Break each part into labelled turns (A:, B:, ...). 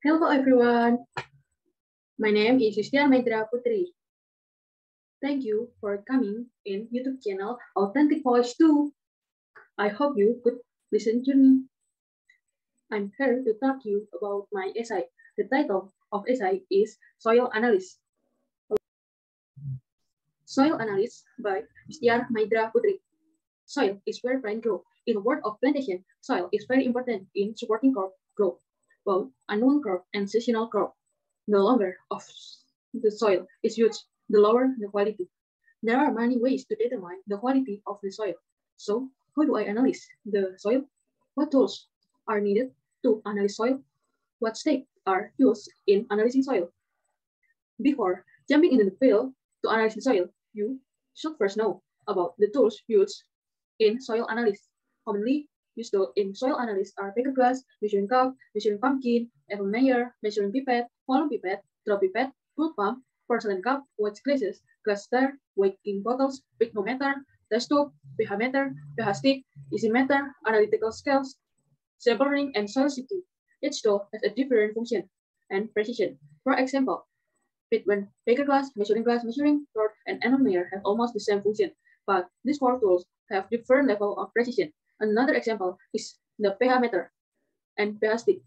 A: Hello everyone, my name is Yustiar May Dra Putri. Thank you for coming in YouTube channel Authentic Voice 2. I hope you could listen to me. I'm here to talk to you about my essay. The title of essay is Soil Analysis. Soil Analysis by Yustiar May Dra Putri. Soil is where plant grow. In the world of plantation, soil is very important in supporting crop growth, both annual crop and seasonal crop. The longer of the soil is used, the lower the quality. There are many ways to determine the quality of the soil. So, how do I analyze the soil? What tools are needed to analyze soil? What steps are used in analyzing soil? Before jumping into the field to analyze the soil, you should first know about the tools used in soil analysis. Commonly used in soil analysis are paper glass, measuring cup, measuring pumpkin, apple measure, measuring pipette, volume pipette, drop pipette, fruit pump, porcelain cup, watch glasses, glass star, weighing bottles, pygmometer, test tube, pH meter, pH stick, easymeter, analytical scales, sample ring, and soil sifting. Each tool has a different function and precision. For example, when paper glass, measuring rod, and anemometer have almost the same function, but these four tools have different level of precision. Another example is the pH meter and pH stick.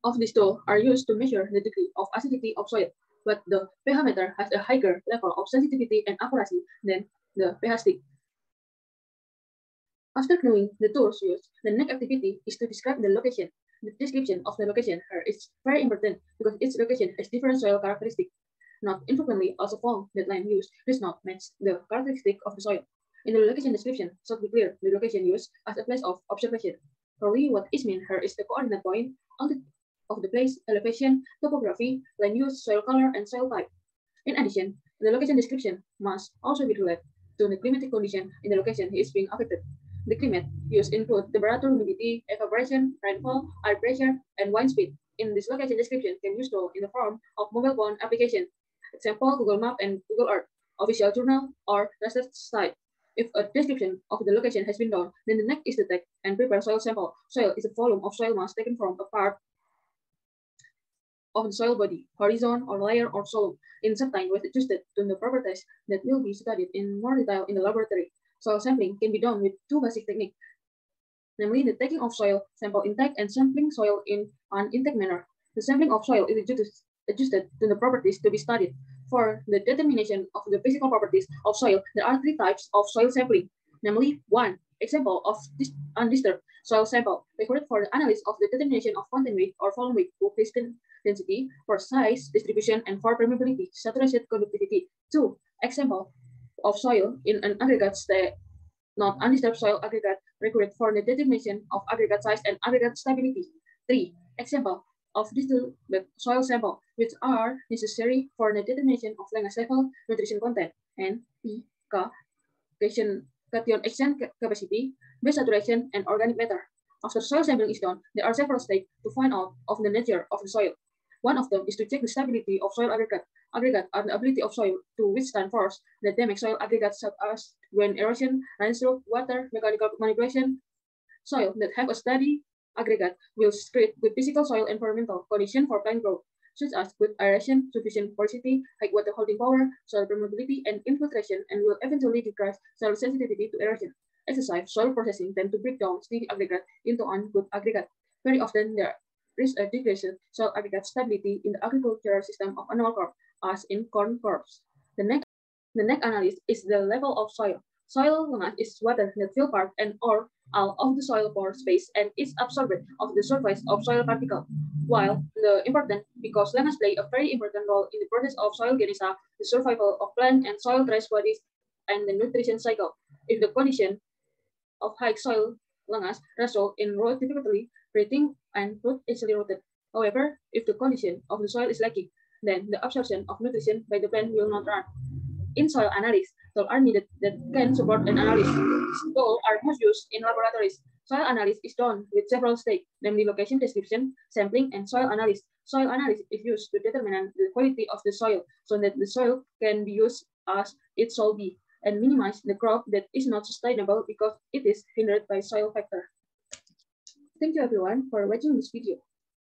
A: Of these tools are used to measure the degree of acidity of soil, but the pH meter has a higher level of sensitivity and accuracy than the pH stick. After knowing the tools used, the next activity is to describe the location. The description of the location here is very important because each location has different soil characteristics. Not infrequently, also found that land used does not match the characteristic of the soil. In the location description, should be clear the location used as a place of observation. Probably what is meant here is the coordinate point of the place, elevation, topography, land use, soil color, and soil type. In addition, the location description must also be related to the climatic condition in the location is being affected. The climate used include temperature, humidity, evaporation, rainfall, air pressure, and wind speed. In this location description can be used in the form of mobile phone application. Example, Google Map and Google Earth, official journal, or research site. If a description of the location has been done, then the next is to take and prepare soil sample. Soil is a volume of soil mass taken from a part of the soil body, horizon, or layer, or soil, in some time was adjusted to the properties that will be studied in more detail in the laboratory. Soil sampling can be done with two basic techniques, namely the taking of soil sample intake and sampling soil in an intake manner. The sampling of soil is adjusted to the properties to be studied. For the determination of the physical properties of soil, there are three types of soil sampling, namely 1. Example of undisturbed soil sample, recorded for the analysis of the determination of content weight or volume weight, density, for size, distribution, and for permeability, saturation, conductivity. 2. Example of soil in an aggregate state, not undisturbed soil aggregate, recorded for the determination of aggregate size and aggregate stability. 3. Example of disturbed soil sample, which are necessary for the determination of language level, nutrition content, and cation exchange capacity, base saturation, and organic matter. After soil sampling is done, there are several steps to find out of the nature of the soil. One of them is to check the stability of soil aggregate and the ability of soil to withstand force that damage soil aggregates such as wind erosion, rainfall, water, mechanical manipulation. Soil that have a steady aggregate will create good physical soil environmental condition for plant growth, such as good aeration, sufficient porosity, high water holding power, soil permeability, and infiltration, and will eventually decrease soil sensitivity to erosion. Excessive soil processing tend to break down steady aggregate into ungood aggregate. Very often there is a decreased soil aggregate stability in the agricultural system of annual crop, as in corn crops. The next analysis is the level of soil. Soil mass is water that fill part and or all of the soil pore space and is absorbed of the surface of soil particle. While the important because langas play a very important role in the process of soil genesis, the survival of plant and soil trace bodies, and the nutrition cycle. If the condition of high soil langas result in root difficulty, breathing, and root easily rooted. However, if the condition of the soil is lacking, then the absorption of nutrition by the plant will not run. In soil analysis, tools are needed that can support an analysis. Tools are most used in laboratories. Soil analysis is done with several steps, namely location description, sampling, and soil analysis. Soil analysis is used to determine the quality of the soil so that the soil can be used as it should be and minimize the crop that is not sustainable because it is hindered by soil factor. Thank you everyone for watching this video.